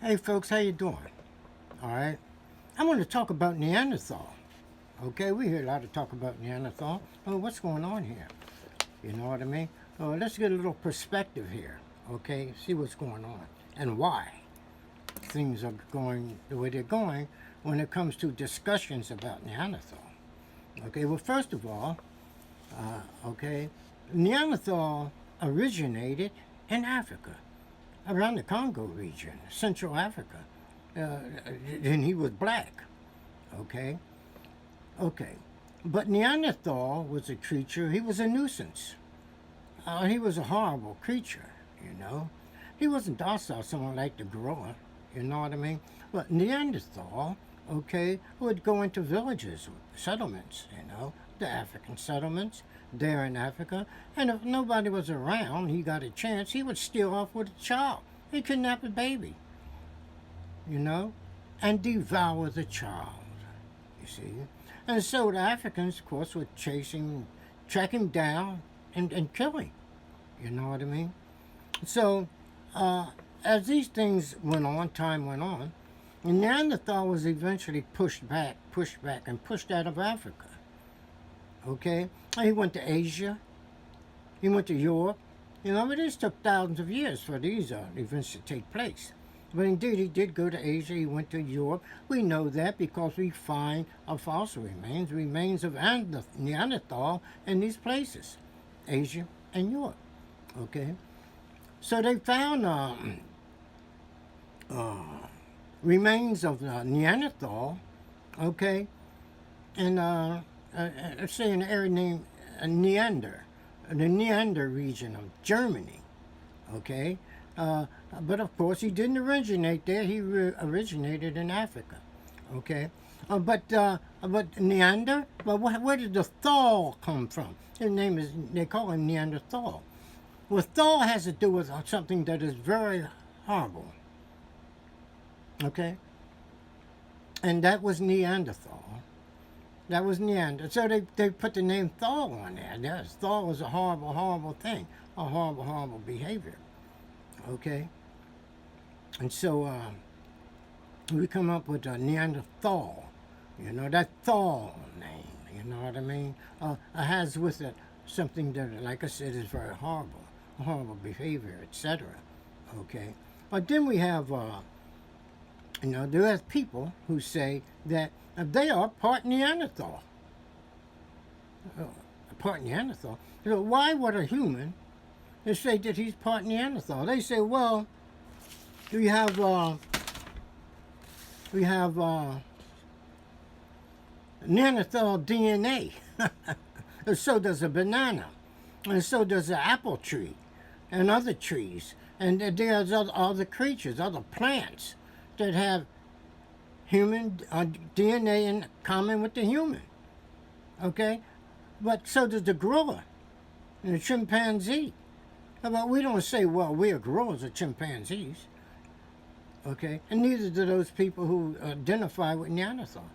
Hey folks, how you doing? All right. I want to talk about Neanderthal. Okay, we hear a lot of talk about Neanderthal. Oh, what's going on here? You know what I mean? Oh, let's get a little perspective here. Okay, see what's going on and why things are going the way they're going when it comes to discussions about Neanderthal. Okay, well, first of all, okay, Neanderthal originated in Africa, around the Congo region, Central Africa, uh, and he was black. Okay, okay, but Neanderthal was a creature. He was a nuisance. He was a horrible creature. You know, he wasn't docile. Someone like the gorilla. You know what I mean? But Neanderthal, okay, would go into villages, settlements. You know, the African settlements there in Africa, and if nobody was around, he got a chance. He would steal off with a child. He kidnap a baby. You know, and devour the child. You see, and so the Africans, of course, would chase him, track him down, and kill him. You know what I mean? So, uh, as these things went on, time went on, Neanderthal was eventually pushed back, and pushed out of Africa. Okay? And he went to Asia, he went to Europe. You know, but this took thousands of years for these events to take place. But indeed, he did go to Asia, he went to Europe. We know that because we find fossil remains of Neanderthal in these places, Asia and Europe. Okay? So they found uh, remains of Neanderthal, okay, and say in an area named Neander, the Neander region of Germany, okay. Uh, but of course, he didn't originate there. He originated in Africa, okay. But Neander, but where did the Thal come from? His name is, they call him Neanderthal. Well, Thal has to do with something that is very horrible, okay, and that was Neanderthal. That was Neander. So they put the name Thal on there. Yes, Thal was a horrible, horrible thing, a horrible, horrible behavior. Okay, and so we come up with a Neanderthal. You know that Thal name. You know what I mean? Has with it something that, like I said, is very horrible, horrible behavior, etc. Okay, but then we have there are people who say that they are part Neanderthal. Uh, Part Neanderthal. So why would a human say that he's part Neanderthal? They say, well, we have we have Neanderthal DNA. And so does a banana, and so does an apple tree, and other trees, and there's other creatures, other plants that have human DNA in common with the human. Okay, but so does the gorilla and the chimpanzee. But we don't say, well, we are gorillas or chimpanzees. Okay, and neither do those people who identify with Neanderthal.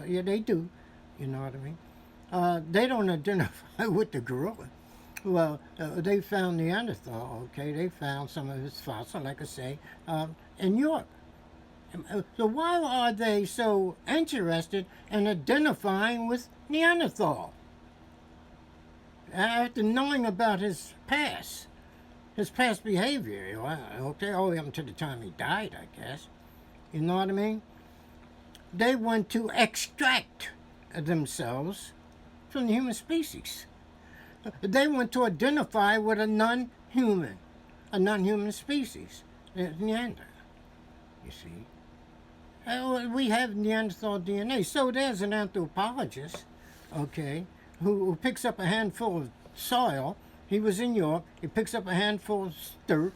Yeah, they do. You know what I mean? They don't identify with the gorilla. Well, they found Neanderthal. Okay, they found some of his fossil, like I say, in Europe. So why are they so interested in identifying with Neanderthal? After knowing about his past behavior, okay, all the way up to the time he died, I guess. You know what I mean? They want to extract themselves from the human species. They want to identify with a non-human species, Neander. You see, we have Neanderthal DNA. So there's an anthropologist, okay, who picks up a handful of soil. He was in Europe. He picks up a handful of dirt,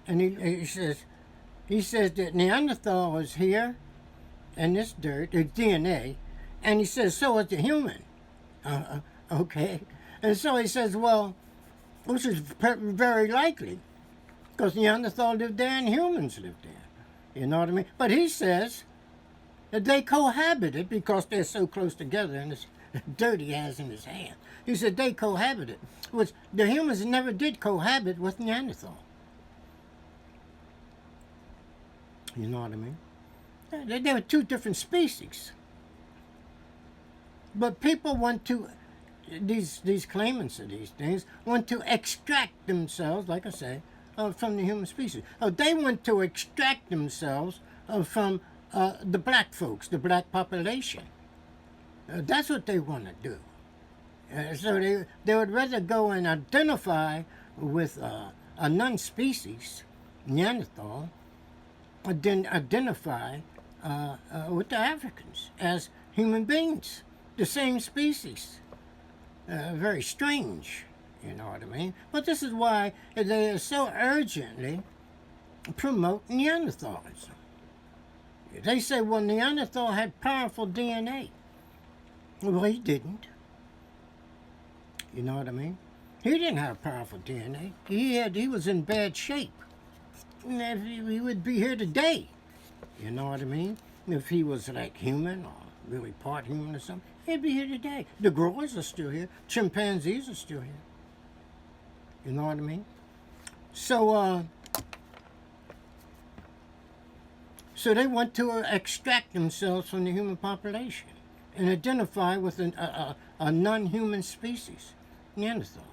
and he says that Neanderthal is here, in this dirt, the DNA, and he says so is the human. Okay, and so he says, well, which is very likely, because Neanderthal lived there and humans lived there. You know what I mean? But he says that they cohabited because they're so close together in this dirt he has in his hand. He said they cohabited, which the humans never did cohabit with Neanderthal. You know what I mean? They were two different species. But people want to, these claimants of these things, want to extract themselves, like I say, from the human species. They want to extract themselves from the black folks, the black population. That's what they want to do. So they would rather go and identify with a non-species, Neanderthal, than identify with the Africans as human beings, the same species. Very strange, you know what I mean? But this is why they so urgently promote Neanderthalism. They say, well, Neanderthal had powerful DNA. Well, he didn't. You know what I mean? He didn't have powerful DNA. He was in bad shape. He would be here today. You know what I mean? If he was like human or really part human or something, he'd be here today. The gorillas are still here. Chimpanzees are still here. You know what I mean? So they want to extract themselves from the human population and identify with a non-human species, Neanderthal.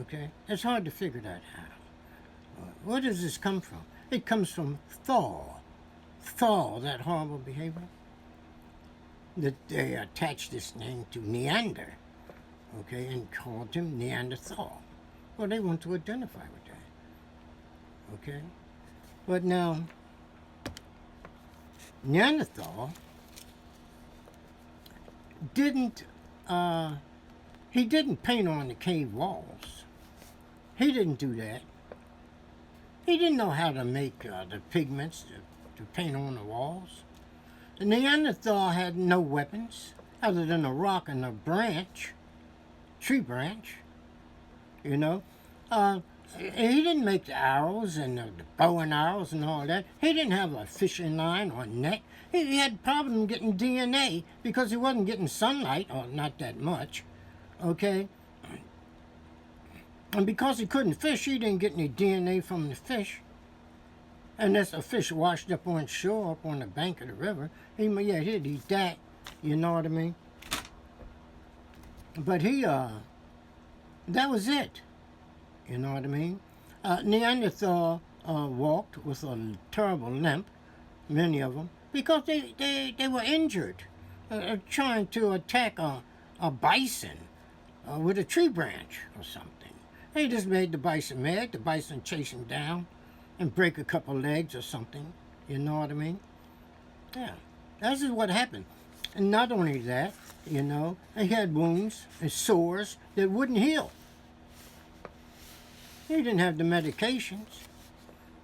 Okay? It's hard to figure that out. Where does this come from? It comes from Thal. Thal, that horrible behavior. That they attached this name to Neander, okay, and called him Neanderthal. Well, they want to identify with that, okay? But now, Neanderthal didn't paint on the cave walls. He didn't do that. He didn't know how to make the pigments to paint on the walls. The Neanderthal had no weapons other than a rock and a branch, tree branch, you know. He didn't make the arrows and the bow and arrows and all that. He didn't have a fishing line or net. He had a problem getting DNA because he wasn't getting sunlight, or not that much, okay? And because he couldn't fish, he didn't get any DNA from the fish. Unless a fish washed up on shore, up on the bank of the river, he'd eat that, you know what I mean? But that was it, you know what I mean? Neanderthal walked with a terrible limp, many of them, because they were injured, trying to attack a bison with a tree branch or something. They just made the bison mad, the bison chased him down and break a couple legs or something, you know what I mean? Yeah, this is what happened. And not only that, you know, he had wounds and sores that wouldn't heal. He didn't have the medications.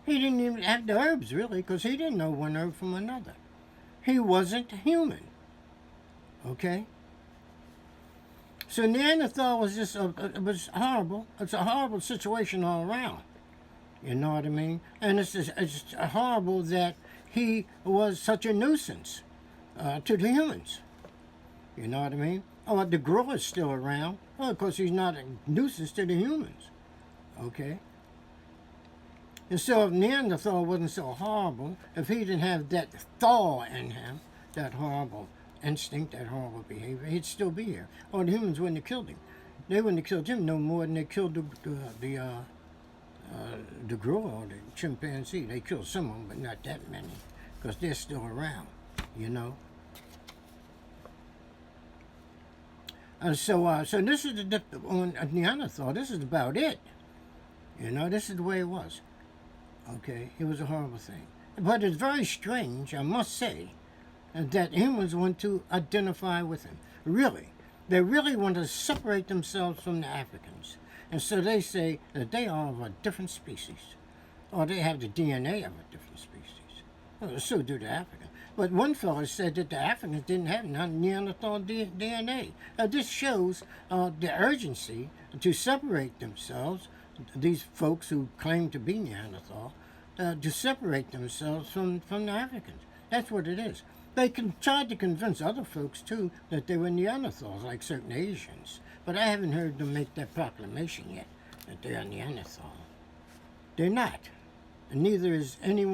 He didn't even have the herbs, really, because he didn't know one herb from another. He wasn't human, okay? So Neanderthal was just, it was horrible. It's a horrible situation all around. You know what I mean? And it's horrible that he was such a nuisance to the humans. You know what I mean? Oh, the gorilla's still around. Well, of course, he's not a nuisance to the humans. Okay? And so if Neanderthal wasn't so horrible, if he didn't have that thaw in him, that horrible instinct, that horrible behavior, he'd still be here. Or the humans wouldn't have killed him. They wouldn't have killed him no more than they killed the gorilla or the chimpanzee. They killed some of them, but not that many, because they're still around, you know. So this is on Neanderthal. This is about it. You know, this is the way it was. Okay, it was a horrible thing, but it's very strange, I must say, that humans want to identify with him. Really, they really want to separate themselves from the Africans. And so they say that they are of a different species, or they have the DNA of a different species. Well, so do the Africans. But one fellow said that the Africans didn't have Neanderthal DNA. This shows the urgency to separate themselves, these folks who claim to be Neanderthal, to separate themselves from the Africans. That's what it is. They tried to convince other folks, too, that they were Neanderthals, like certain Asians. But I haven't heard them make that proclamation yet, that they are Neanderthal. They're not. And neither is anyone.